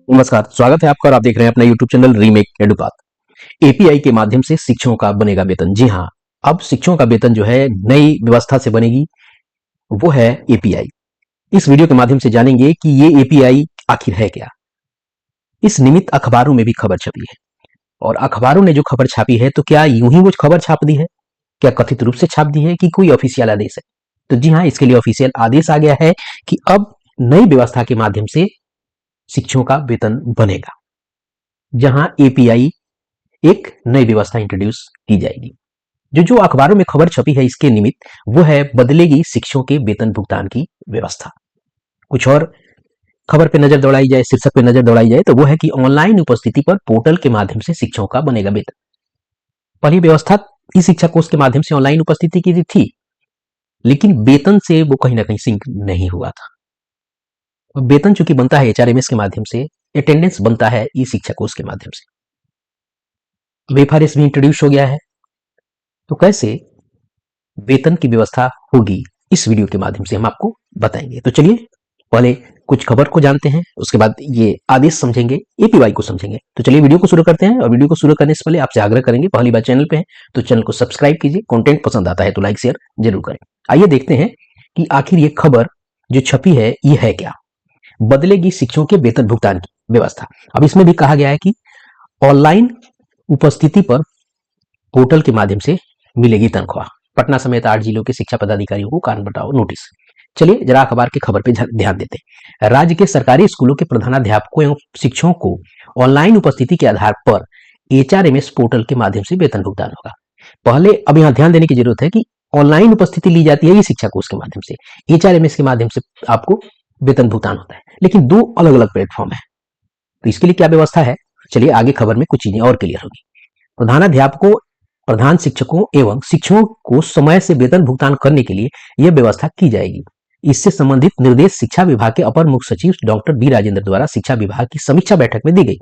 नमस्कार, स्वागत है आपका और आप देख रहे हैं अपना यूट्यूब चैनल रीमेक एडुपाथ। एपीआई के माध्यम से शिक्षकों का बनेगा वेतन। जी हाँ, अब शिक्षकों का वेतन जो है नई व्यवस्था से बनेगी, वो है एपीआई। इस वीडियो के माध्यम से जानेंगे कि ये एपीआई आखिर है क्या। इस निमित्त अखबारों में भी खबर छपी है और अखबारों ने जो खबर छापी है तो क्या यूं ही वो खबर छाप दी है, क्या कथित रूप से छाप दी है कि कोई ऑफिशियल आदेश है। तो जी हाँ, इसके लिए ऑफिशियल आदेश आ गया है कि अब नई व्यवस्था के माध्यम से शिक्षकों का वेतन बनेगा, जहां एपीआई एक नई व्यवस्था इंट्रोड्यूस की जाएगी। जो अखबारों में खबर छपी है इसके निमित्त वो है बदलेगी शिक्षकों के वेतन भुगतान की व्यवस्था। कुछ और खबर पे नजर दौड़ाई जाए, शीर्षक पे नजर दौड़ाई जाए तो वो है कि ऑनलाइन उपस्थिति पर पोर्टल के माध्यम से शिक्षकों का बनेगा वेतन। पहली व्यवस्था ई शिक्षा कोष के माध्यम से ऑनलाइन उपस्थिति की थी, लेकिन वेतन से वो कहीं ना कहीं सिंक नहीं हुआ था। वेतन चूंकि बनता है एचआरएमएस के माध्यम से, अटेंडेंस बनता है ई शिक्षा कोष के माध्यम से। वेफआरएस भी इंट्रोड्यूस हो गया है। तो कैसे वेतन की व्यवस्था होगी, इस वीडियो के माध्यम से हम आपको बताएंगे। तो चलिए पहले कुछ खबर को जानते हैं, उसके बाद ये आदेश समझेंगे, एपीवाई को समझेंगे। तो चलिए वीडियो को शुरू करते हैं। और वीडियो को शुरू करने से पहले आपसे आग्रह करेंगे, पहली बार चैनल पे हैं तो चैनल को सब्सक्राइब कीजिए, कंटेंट पसंद आता है तो लाइक शेयर जरूर करें। आइए देखते हैं कि आखिर ये खबर जो छपी है ये है क्या। बदलेगी शिक्षकों के वेतन भुगतान की व्यवस्था। अब इसमें भी कहा गया है कि ऑनलाइन उपस्थिति पर पोर्टल के माध्यम से मिलेगी तनख्वाह। पटना समेत 8 जिलों के शिक्षा पदाधिकारियों को कारण बताओ नोटिस। चलिए जरा अखबार की खबर पे ध्यान देते हैं। राज्य के सरकारी स्कूलों के प्रधानाध्यापकों एवं शिक्षकों को ऑनलाइन उपस्थिति के आधार पर एचआरएमएस पोर्टल के माध्यम से वेतन भुगतान होगा। पहले अब यहाँ ध्यान देने की जरूरत है कि ऑनलाइन उपस्थिति ली जाती है ये शिक्षा कोष के माध्यम से, एचआरएमएस के माध्यम से आपको वेतन भुगतान होता है, लेकिन दो अलग अलग प्लेटफॉर्म है। तो इसके लिए क्या व्यवस्था है, चलिए आगे खबर में कुछ चीजें और क्लियर होगी। प्रधानाध्यापकों, प्रधान शिक्षकों एवं शिक्षकों को समय से वेतन भुगतान करने के लिए यह व्यवस्था की जाएगी। इससे संबंधित निर्देश शिक्षा विभाग के अपर मुख्य सचिव डॉक्टर बी राजेंद्र द्वारा शिक्षा विभाग की समीक्षा बैठक में दी गई।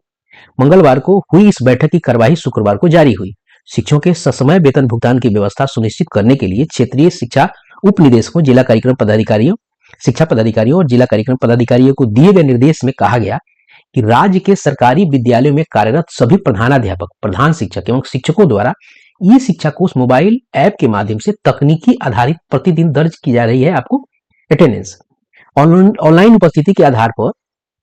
मंगलवार को हुई इस बैठक की कार्यवाही शुक्रवार को जारी हुई। शिक्षकों के ससमय वेतन भुगतान की व्यवस्था सुनिश्चित करने के लिए क्षेत्रीय शिक्षा उप निदेशकों, जिला कार्यक्रम पदाधिकारियों, शिक्षा पदाधिकारियों और जिला कार्यक्रम पदाधिकारियों को दिए गए निर्देश में कहा गया कि राज्य के सरकारी विद्यालयों में कार्यरत सभी प्रधानाध्यापक, प्रधान शिक्षक एवं शिक्षकों द्वारा ई शिक्षा कोष मोबाइल ऐप के माध्यम से तकनीकी आधारित प्रतिदिन दर्ज की जा रही है आपको अटेंडेंस। ऑनलाइन उपस्थिति के आधार पर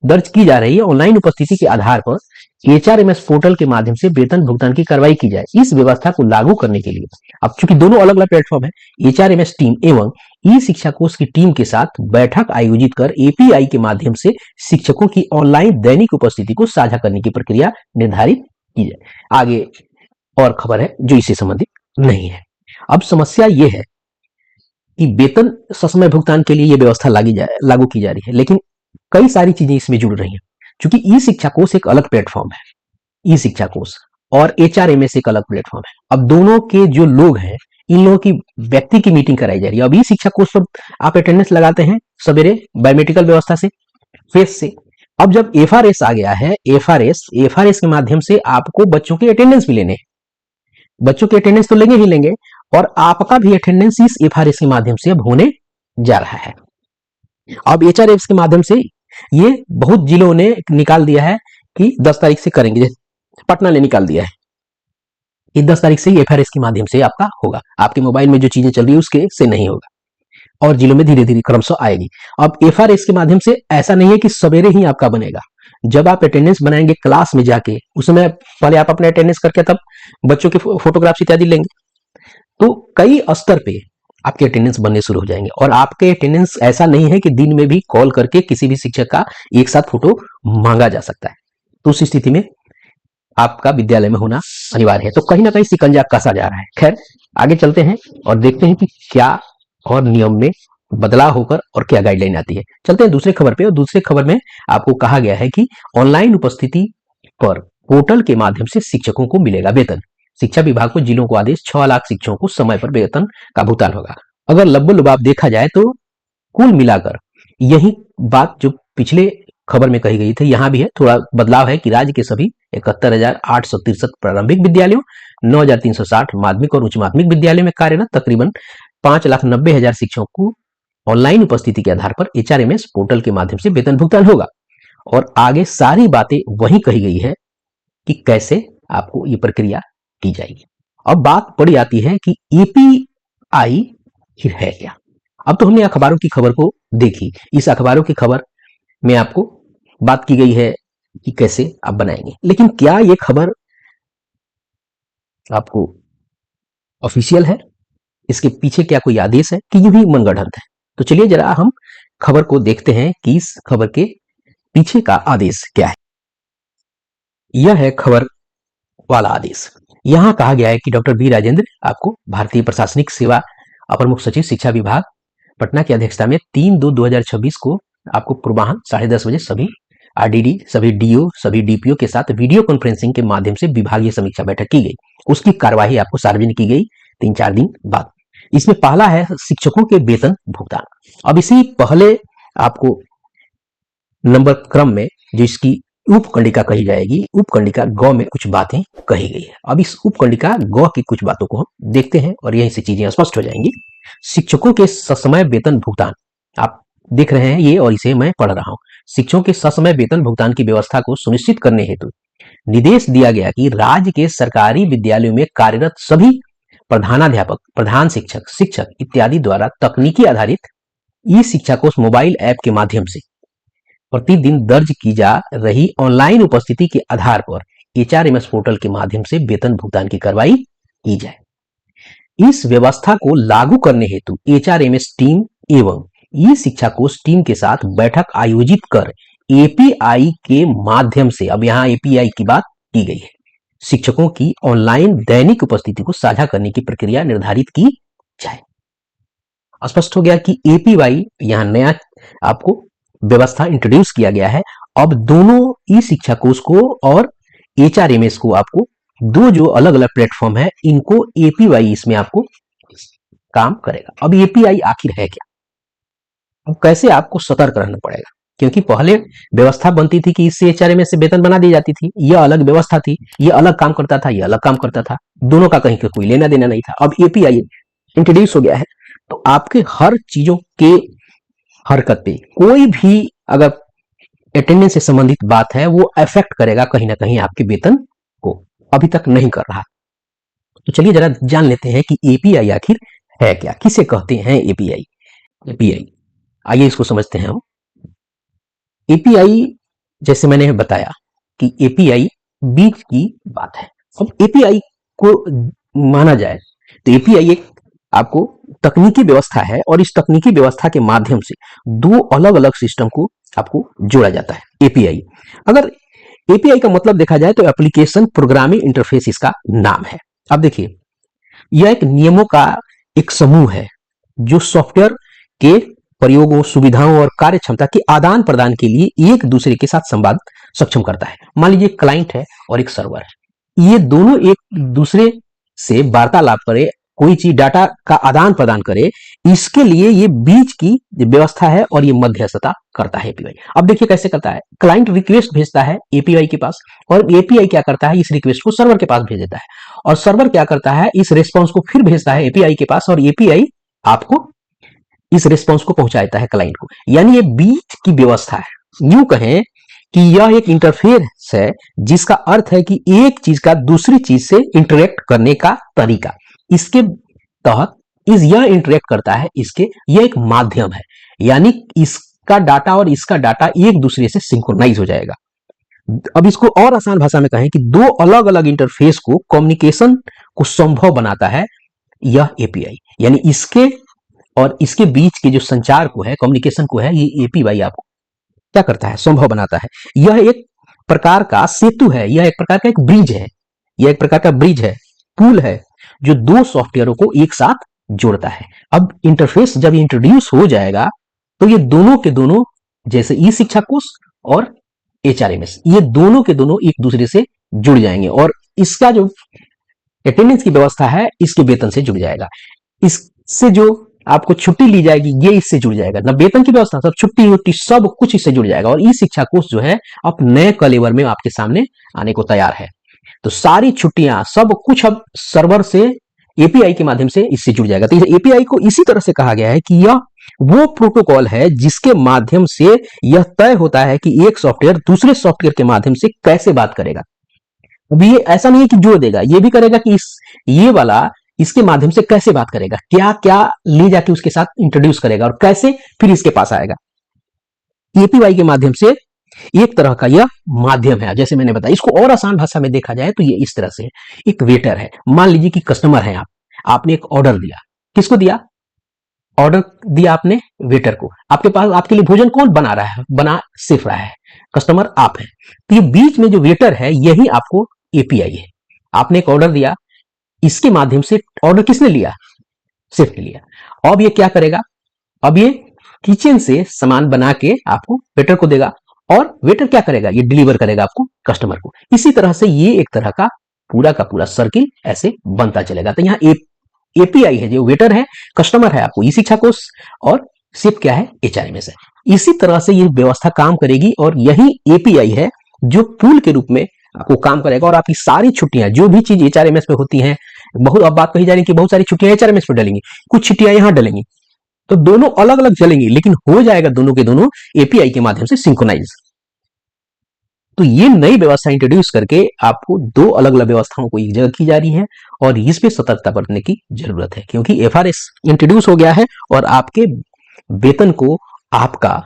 दर्ज की जा रही है, ऑनलाइन उपस्थिति के आधार पर एचआरएमएस पोर्टल के माध्यम से वेतन भुगतान की कार्रवाई की जाए। इस व्यवस्था को लागू करने के लिए अब चूंकि दोनों अलग अलग प्लेटफॉर्म है, एचआरएमएस टीम एवं ई शिक्षा कोष की टीम के साथ बैठक आयोजित कर एपीआई के माध्यम से शिक्षकों की ऑनलाइन दैनिक उपस्थिति को साझा करने की प्रक्रिया निर्धारित की जाए। आगे और खबर है जो इससे संबंधित नहीं है। अब समस्या यह है कि वेतन ससमय भुगतान के लिए यह व्यवस्था लागू की जा रही है, लेकिन कई सारी चीजें इसमें जुड़ रही हैं। क्योंकि ई शिक्षा कोष एक अलग प्लेटफॉर्म है, ई शिक्षा कोष, और एचआरएमएस एक अलग प्लेटफॉर्म है। अब दोनों के जो लोग हैं, इन लोगों की व्यक्ति की मीटिंग कराई जा रही है। अब ई शिक्षा कोष पर आप अटेंडेंस लगाते हैं सवेरे बायोमेट्रिकल व्यवस्था से, फेस से। अब जब एफआरएस आ गया है, एफआरएस के माध्यम से आपको बच्चों के अटेंडेंस भी लेने हैं। बच्चों के अटेंडेंस तो लेंगे ही लेंगे, और आपका भी अटेंडेंस इस एफआरएस के माध्यम से अब होने जा रहा है। अब एचआरएस के माध्यम से ये बहुत जिलों ने निकाल दिया है कि 10 तारीख से करेंगे। पटना ने निकाल दिया है कि 10 तारीख से एफआरएस के माध्यम से आपका होगा, आपके मोबाइल में जो चीजें चल रही है उसके से नहीं होगा, और जिलों में धीरे धीरे क्रमशः आएगी। अब एफआरएस के माध्यम से ऐसा नहीं है कि सवेरे ही आपका बनेगा। जब आप अटेंडेंस बनाएंगे क्लास में जाके, उसमें पहले आप अपने अटेंडेंस करके तब बच्चों के फोटोग्राफ्स इत्यादि लेंगे, तो कई स्तर पे आपके अटेंडेंस बनने शुरू हो जाएंगे। और आपके अटेंडेंस ऐसा नहीं है कि दिन में भी कॉल करके किसी भी शिक्षक का एक साथ फोटो मांगा जा सकता है, तो उस स्थिति में आपका विद्यालय में होना अनिवार्य है। तो कहीं ना कहीं शिकंजा कसा जा रहा है। खैर आगे चलते हैं और देखते हैं कि क्या और नियम में बदलाव होकर और क्या गाइडलाइन आती है। चलते हैं दूसरे खबर पे, और दूसरे खबर में आपको कहा गया है कि ऑनलाइन उपस्थिति पर पोर्टल के माध्यम से शिक्षकों को मिलेगा वेतन। शिक्षा विभाग को जिलों को आदेश, 6 लाख शिक्षकों को समय पर वेतन का भुगतान होगा। अगर लब्बो-लुबाब देखा जाए तो कुल मिलाकर यही बात जो पिछले खबर में कही गई थी यहाँ भी है। थोड़ा बदलाव है कि राज्य के सभी 71,863 प्रारंभिक विद्यालयों, 9,360 माध्यमिक और उच्च माध्यमिक विद्यालयों में कार्यरत तकरीबन 5,90,000 शिक्षकों को ऑनलाइन उपस्थिति के आधार पर एचआरएमएस पोर्टल के माध्यम से वेतन भुगतान होगा। और आगे सारी बातें वही कही गई है कि कैसे आपको ये प्रक्रिया की जाएगी। अब बात पड़ी आती है कि एपीआई है क्या। अब तो हमने अखबारों की खबर को देखी, इस अखबारों की खबर में आपको बात की गई है कि कैसे आप बनाएंगे, लेकिन क्या ये खबर आपको ऑफिशियल है, इसके पीछे क्या कोई आदेश है कि ये भी मनगढ़ंत है। तो चलिए जरा हम खबर को देखते हैं कि इस खबर के पीछे का आदेश क्या है। यह है खबर वाला आदेश। यहां कहा गया है कि डॉक्टर बी राजेंद्र आपको भारतीय प्रशासनिक सेवा अपर मुख्य सचिव शिक्षा विभाग पटना की अध्यक्षता में 3/2/2026 को आपको पूर्वाह्न 10:30 बजे सभी आरडीडी, सभी डीओ, सभी डीपीओ के साथ वीडियो कॉन्फ्रेंसिंग के माध्यम से विभागीय समीक्षा बैठक की गई। उसकी कार्यवाही आपको सार्वजनिक की गई 3-4 दिन बाद। इसमें पहला है शिक्षकों के वेतन भुगतान। अब इसी पहले आपको नंबर क्रम में जो इसकी उपकंडिका कही जाएगी, उपकंडिका ग में कुछ बातें कही गई है। अब इस उपकंडिका ग की कुछ बातों को हम देखते हैं और यहीं से चीजें स्पष्ट हो जाएंगी। शिक्षकों के ससमय वेतन भुगतान, आप देख रहे हैं ये और इसे मैं पढ़ रहा हूं। शिक्षकों के ससमय वेतन भुगतान की व्यवस्था को सुनिश्चित करने हेतु निर्देश दिया गया कि राज्य के सरकारी विद्यालयों में कार्यरत सभी प्रधानाध्यापक, प्रधान शिक्षक, शिक्षक इत्यादि द्वारा तकनीकी आधारित ई शिक्षा कोष मोबाइल ऐप के माध्यम से प्रतिदिन दर्ज की जा रही ऑनलाइन उपस्थिति के आधार पर एचआरएमएस पोर्टल के माध्यम से वेतन भुगतान की कार्रवाई की जाए। इस व्यवस्था को लागू करने हेतु एचआरएमएस टीम एवं ई शिक्षा कोष टीम के साथ बैठक आयोजित कर एपीआई के माध्यम से, अब यहाँ एपीआई की बात की गई है, शिक्षकों की ऑनलाइन दैनिक उपस्थिति को साझा करने की प्रक्रिया निर्धारित की जाए। स्पष्ट हो गया कि एपीआई यहाँ नया आपको व्यवस्था इंट्रोड्यूस किया गया है। अब दोनों ई शिक्षा कोष को और एचआरएमएस को आपको दो जो अलग अलग प्लेटफॉर्म है, इनको एपीआई इसमें आपको काम करेगा। अब एपीआई आखिर है क्या, अब कैसे आपको सतर्क रहना पड़ेगा, क्योंकि पहले व्यवस्था बनती थी कि इससे एचआरएमएस से वेतन बना दी जाती थी, यह अलग व्यवस्था थी, यह अलग काम करता था, यह अलग काम करता था, दोनों का कहीं कोई लेना देना नहीं था। अब एपीआई इंट्रोड्यूस हो गया है तो आपके हर चीजों के हरकत पे कोई भी अगर अटेंडेंस से संबंधित बात है वो अफेक्ट करेगा कहीं ना कहीं आपके वेतन को, अभी तक नहीं कर रहा। तो चलिए जरा जान लेते हैं कि एपीआई आखिर है क्या, किसे कहते हैं एपीआई। एपीआई आइए इसको समझते हैं हम। एपीआई जैसे मैंने बताया कि एपीआई बीच की बात है। अब एपीआई को माना जाए तो एपीआई एक आपको तकनीकी व्यवस्था है और इस तकनीकी व्यवस्था के माध्यम से दो अलग अलग सिस्टम को आपको जोड़ा जाता है। एपीआई, अगर एपीआई का मतलब देखा जाए तो एप्लीकेशन प्रोग्रामिंग इंटरफेस इसका नाम है। अब देखिए यह एक नियमों का एक समूह है जो सॉफ्टवेयर के प्रयोगों, सुविधाओं और कार्य क्षमता के आदान प्रदान के लिए एक दूसरे के साथ संवाद सक्षम करता है। मान लीजिए क्लाइंट है और एक सर्वर है, ये दोनों एक दूसरे से वार्तालाप करे, कोई चीज डाटा का आदान प्रदान करे, इसके लिए ये बीच की व्यवस्था है और ये मध्यस्थता करता है एपीआई। अब देखिए कैसे करता है, क्लाइंट रिक्वेस्ट भेजता है एपीआई के पास और एपीआई क्या करता है, इस रिक्वेस्ट को सर्वर के पास भेज देता है और सर्वर क्या करता है, इस रिस्पॉन्स को फिर भेजता है एपीआई के पास और एपीआई आपको इस रिस्पॉन्स को पहुंचाता है क्लाइंट को। यानी ये बीच की व्यवस्था है। यूं कहें कि यह एक इंटरफेस है जिसका अर्थ है कि एक चीज का दूसरी चीज से इंटरेक्ट करने का तरीका, इसके तहत यह इंटरेक्ट करता है, इसके यह एक माध्यम है, यानी इसका डाटा और इसका डाटा एक दूसरे से सिंक्रोनाइज हो जाएगा। अब इसको और आसान भाषा में कहें कि दो अलग अलग इंटरफेस को कम्युनिकेशन को संभव बनाता है यह एपीआई, यानी इसके और इसके बीच के जो संचार को है, कम्युनिकेशन को है, ये एपीआई आपको क्या करता है, संभव बनाता है। यह एक प्रकार का सेतु है, यह एक प्रकार का एक ब्रिज है, यह एक प्रकार का ब्रिज है, पुल है जो दो सॉफ्टवेयरों को एक साथ जोड़ता है। अब इंटरफेस जब इंट्रोड्यूस हो जाएगा तो ये दोनों के दोनों, जैसे ई शिक्षा कोष और एचआरएमएस, ये दोनों के दोनों एक दूसरे से जुड़ जाएंगे और इसका जो अटेंडेंस की व्यवस्था है इसके वेतन से जुड़ जाएगा। इससे जो आपको छुट्टी ली जाएगी ये इससे जुड़ जाएगा, ना वेतन की व्यवस्था, सब छुट्टी वुट्टी सब कुछ इससे जुड़ जाएगा और ई शिक्षा कोष जो है अब नए कलेवर में आपके सामने आने को तैयार है। तो सारी छुट्टियां सब कुछ अब सर्वर से एपीआई के माध्यम से इससे जुड़ जाएगा। तो एपीआई को इसी तरह से कहा गया है कि यह वो प्रोटोकॉल है जिसके माध्यम से यह तय होता है कि एक सॉफ्टवेयर दूसरे सॉफ्टवेयर के माध्यम से कैसे बात करेगा। अब ये ऐसा नहीं है कि जोड़ देगा, ये भी करेगा कि ये वाला इसके माध्यम से कैसे बात करेगा, क्या क्या ले जाके उसके साथ इंट्रोड्यूस करेगा और कैसे फिर इसके पास आएगा। एपीआई के माध्यम से एक तरह का यह माध्यम है। जैसे मैंने बताया, इसको और आसान भाषा में देखा जाए तो ये इस तरह से, एक वेटर है, मान लीजिए कि कस्टमर है, आपने एक ऑर्डर दिया, किसको दिया, ऑर्डर दिया आपने वेटर को, आपके पास आपके लिए भोजन कौन बना रहा है, बना सिर्फ रहा है, कस्टमर आप है। तो ये बीच में जो वेटर है यही आपको एपीआई है। आपने एक ऑर्डर दिया, इसके माध्यम से ऑर्डर किसने लिया, सिर्फ लिया। अब ये क्या करेगा, अब ये किचन से सामान बना के आपको वेटर को देगा और वेटर क्या करेगा, ये डिलीवर करेगा आपको कस्टमर को। इसी तरह से ये एक तरह का पूरा सर्किल ऐसे बनता चलेगा। तो यहाँ एपीआई है, जो वेटर है, कस्टमर है आपको ई शिक्षा कोष, और सिर्फ क्या है, एचआरएमएस है। इसी तरह से ये व्यवस्था काम करेगी और यही एपीआई है जो पूल के रूप में आपको काम करेगा और आपकी सारी छुट्टियां, जो भी चीज एचआरएमएस पे होती हैं, बहुत अब बात कही जा रही है कि बहुत सारी छुट्टियां एचआरएमएस पे डलेंगी, कुछ छुट्टियां यहां डलेंगी, तो दोनों अलग अलग चलेंगी, लेकिन हो जाएगा दोनों के दोनों एपीआई के माध्यम से सिंक्रोनाइज। तो ये नई व्यवस्था इंट्रोड्यूस करके आपको दो अलग अलग व्यवस्थाओं को एक जगह की जा रही है और इस पे सतर्कता बरतने की जरूरत है, क्योंकि एफआरएस इंट्रोड्यूस हो गया है और आपके वेतन को, आपका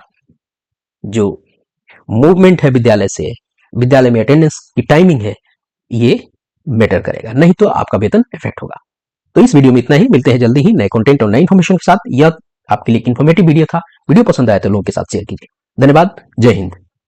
जो मूवमेंट है विद्यालय से, विद्यालय में अटेंडेंस की टाइमिंग है, ये मैटर करेगा, नहीं तो आपका वेतन इफेक्ट होगा। तो इस वीडियो में इतना ही, मिलते हैं जल्दी ही नए कंटेंट और नई इन्फॉर्मेशन के साथ। यह आपके लिए एक इन्फॉर्मेटिव वीडियो था। वीडियो पसंद आया तो लोगों के साथ शेयर कीजिए। धन्यवाद, जय हिंद।